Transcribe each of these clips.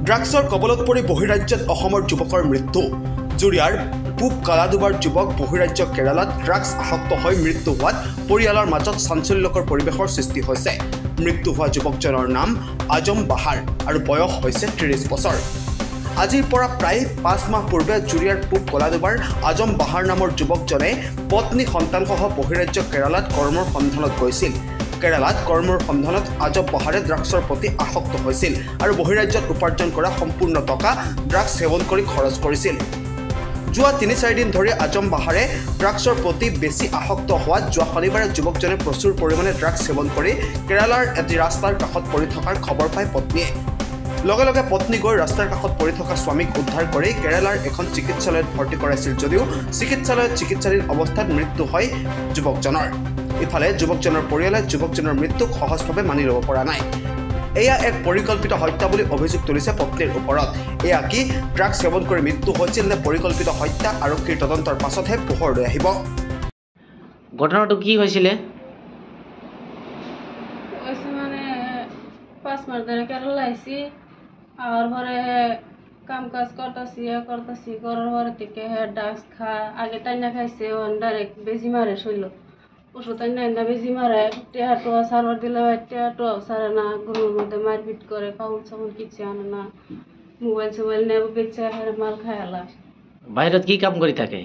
ড্ৰাগছৰ কবলত পৰি বহিৰাজ্যত অসমৰ যুৱকৰ মৃত্যু। জুৰিয়াৰ পূব কালাডুবাৰ যুৱক বহিৰাজ্য কেৰালাত ড্ৰাগছ আসক্ত হৈ মৃত্যু হোৱাত পৰিয়ালৰ মাজত চাঞ্চল্যকৰ পৰিৱেশৰ সৃষ্টি হৈছে। মৃত্যু হোৱা যুৱকজনৰ নাম আজম বাহাৰ আৰু বয়স হৈছে ৩০ বছৰ। আজিৰ পৰা প্ৰায় ৫ মাহ পূৰ্বে জুৰিয়াৰ পূব কলাডুবাৰ আজম বাহাৰ নামৰ যুৱকজনে পত্নী সন্তানসহ বহিৰাজ্য কেৰালাত কৰ্মৰ সন্ধানত গৈছিল। কেৰালাত কৰ্মৰ সন্ধানত আজম বাহাৰে ড্ৰাগছৰ প্ৰতি আসক্ত হৈছিল আৰু বহিৰাজ্যত উপাৰ্জন কৰা সম্পূৰ্ণ টকা ড্ৰাগছ সেৱন কৰি খৰচ কৰিছিল। যোৱা ৩-৪ দিন ধৰি আজম বাহাৰে ড্ৰাগছৰ প্ৰতি বেছি আসক্ত হোৱাত যোৱা শনিবাৰে যুৱকজনে প্ৰচুৰ পৰিমাণে ড্ৰাগছ সেৱন কৰি কেৰালাৰ এটি ৰাস্তাৰ কাষত পৰি থকাৰ খবৰ পাই পত্নীয়ে লগে লগে পত্নী গৈ ৰাস্তাৰ কাষত পৰি থকা স্বামীক উদ্ধাৰ কৰি কেৰালাৰ এখন চিকিৎসালয়ত ভৰ্তি কৰাইছিল যদিও চিকিৎসালয়ত চিকিৎসাধীন অৱস্থাত মৃত্যু হয় যুৱকজনৰ। ইফালে যুৱকজনৰ পৰিয়ালে যুৱকজনৰ মৃত্যুক সহজভাৱে মানি ল'ব পৰা নাই। এয়া এক পৰিকল্পিত হত্যা বুলি অভিযোগ তুলিছে পত্নীৰ ওপৰত। এয়া কি ড্ৰাগছ সেৱন কৰি মৃত্যু হৈছিল নে পৰিকল্পিত হত্যা? আৰক্ষীৰ তদন্তৰ পাছতহে পোহৰলৈ আহিব। ঘটনাটো কি হৈছিলে? মানে 5 মাস ধরে কেরালা আইসি আর পরে কাম কাজ করতেছি করার পরে থেকে ড্রাগস খা আগে টাইনা খাইছে ডাইরেক্ট বেজি মারে শৈল ওষুধ টাইনা বেজি মারে টেহাটোয়া সারবার দিলে টেহাটোয়া সারে না গরুর মধ্যে মারপিট করে পাউল চাউল কিছু আনে না মোবাইল নেব বেচে মাল খায়ালা। বাহিৰত কি কাম কৰি থাকে?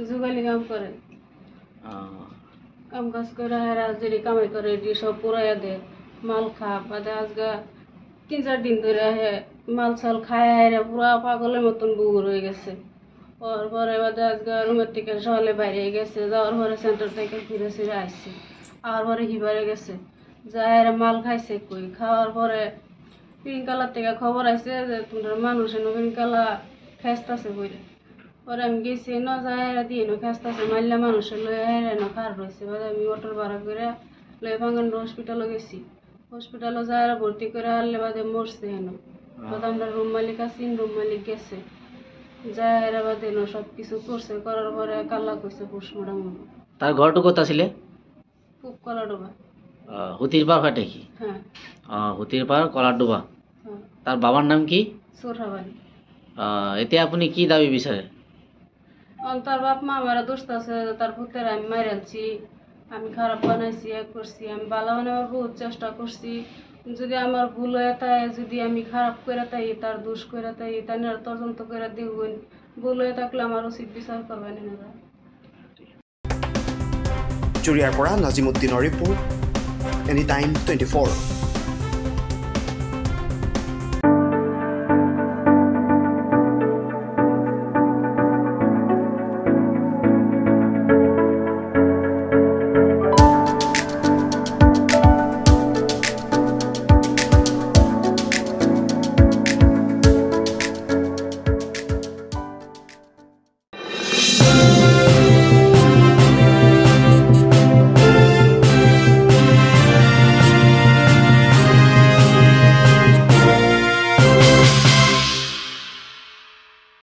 যুগালি কাম করে কাম কাজ করে যদি কামাই করে সব পুরাইয়া দেয় মাল খা বাদে আজকে 3-4 দিন ধরে মাল চাল খায় পুরা পাগলের মতন বুগুর হয়ে গেছে। ওর পরে বাদে আজকে রুমের থেকে সকালে বাইরে গেছে যাওয়ার পরে সেন্টার থেকে ঘুরে ফিরে আসছে আর পরে হিবারে গেছে যাই মাল খাইছে কই খাওয়ার পরে পিঙ্কালার থেকে খবর আইছে যে তোমার মানুষ পিঙ্কালা খেস্তাছে বইলে পরে আমি গেছি ন যাই দিয়ে খেস্তাছে মারলে মানুষের লয়ে খার রয়েছে বাদে আমি অটোর ভাড়া করে লয়ে ভাঙ্গান হসপিটালে গেছি। হসপিটালে যাই ভর্তি করে আনলে বাদে মরছে হেন বাদে আমরা রুম মালিক আছি রুম মালিক গেছে যাই বাদে সব কিছু করছে করার পরে কাল্লা কইছে পোস্টমর্টম হলো। তার ঘরটো কোথা আছিলে? খুব কলাডোবা। হুতির পার ঘাটে কি? হ্যাঁ হুতির পার কলাডোবা। হ্যাঁ। তার বাবার নাম কি? সোরহাবাড়ি। এতিয়া আপনি কি দাবি বিচারে? তার বাপ মা আমার দোস্ত আছে তার পুতের আমি মারালছি আমি খারাপ বানাইছি করছি আমি ভালো বানাবার বহুত চেষ্টা করছি যদি আমার ভুল হয়ে তাই যদি আমি খারাপ করে তাই তার দোষ করে তাই তাই তদন্ত করে দেখবেন ভুল হয়ে থাকলে আমার উচিত বিচার করবেন না। জুৰিয়াৰ পৰা নাজিমুদ্দিনৰ ৰিপোৰ্ট, এনি টাইম 24।